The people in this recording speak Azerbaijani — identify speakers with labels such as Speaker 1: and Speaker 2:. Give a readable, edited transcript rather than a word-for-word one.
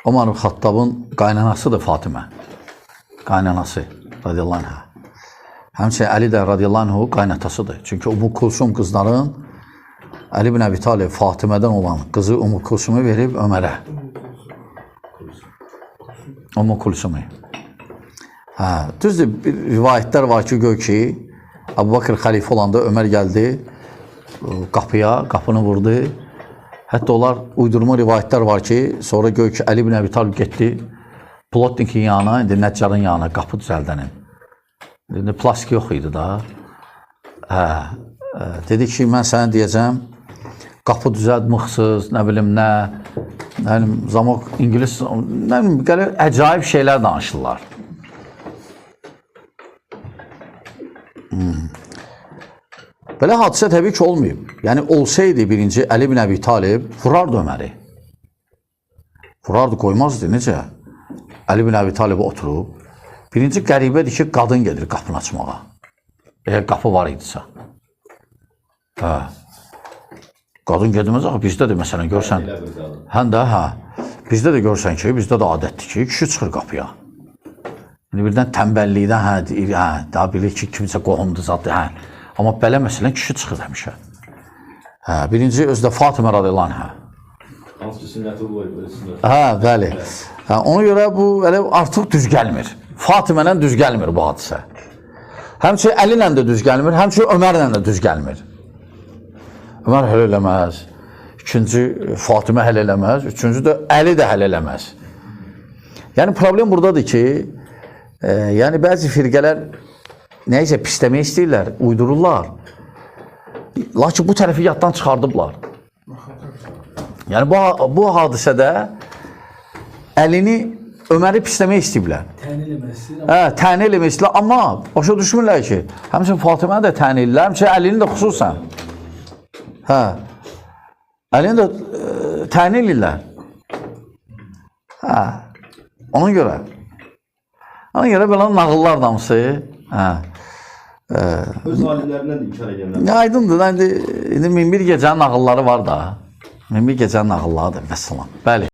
Speaker 1: Ömər ibn Xattabın qaynanasıdır Fatimə. Qaynanası radiyallahu anhə. Həmçinin Əli də radiyallahu anhə qaynatasıdır. Çünki Ümmü Kulsum qızların Əli ibn Əbi Talib Fatimədən olan qızı Ümmü Kulsumu verib Ömərə. Ümmü Kulsumu. Düzdür, rivayətlər var ki, gör ki, Əbu Bakır xəlifə olanda Ömər gəldi qapıya, qapını vurdu. Hətta onlar uydurma rivayətlər var ki, sonra gör ki, Əli ibn Əbi Talib getdi Plotnikin yanına, indi Nəccarın yanına, qapı düzəldənin. İndi plastik yox idi da. Dedi ki, mən sənə deyəcəm, qapı düzəltmişsiniz, nə bilim, nə zamok, İngilis, nə bilim, gəlir, əcaib şeylər danışırlar. Belə hadisə təbii ki, olmayıb. Yəni, olsaydı birinci Əli ibn Əbi Talib vurardı Öməri. Vurardı, qoymazdı, necə? Əli ibn Əbi Talib oturub. Birinci qəribədir ki, qadın gedir qapını açmağa. Eğer qapı var idisə. Qadın gedilməz, bizdə də məsələn görsən, bizdə də görsən ki, bizdə də adətdir ki, kişi çıxır qapıya. İndi birdən tənbəllikdən, daha bilir ki, kimsə qohumdur zaten, amma belə məsələn kişi çıxır həmişə. Birinci özdə Fatimə radiyallahu anhə.
Speaker 2: Hansı sünnəti qoyur?
Speaker 1: Bəli. Ona görə bu artıq düz gəlmir. Fatimə ilə düz gəlmir bu hadisə. Həmçinin Əli ilə də düz gəlmir, həmçinin Ömər ilə də düz gəlmir. Ömər həll eləməz, ikinci Fatimə həll eləməz, üçüncü də Əli də həll eləməz. Yəni problem buradadır ki, yəni bəzi firqələr nəysə pisləmək istəyirlər, uydururlar. Lakin bu tərəfi yaddan çıxardıblar. Yəni bu hadisədə Əlini, Öməri pisləmək istəyiblər. Təni eləmək istəyirlər, amma başa düşmürlər ki, həmçinin Fatimə də təni eləyirlər, həmçinin Əlini də xüsusən. Əlini də təni eləyirlər. Ona görə belə nağıllar damısı.
Speaker 2: Öz alimlərindən də inkar edənlər.
Speaker 1: Aydındır, indi Minbir gecənin nağılları var da. Minbir gecənin nağıllarıdır, vəssalam. Bəli.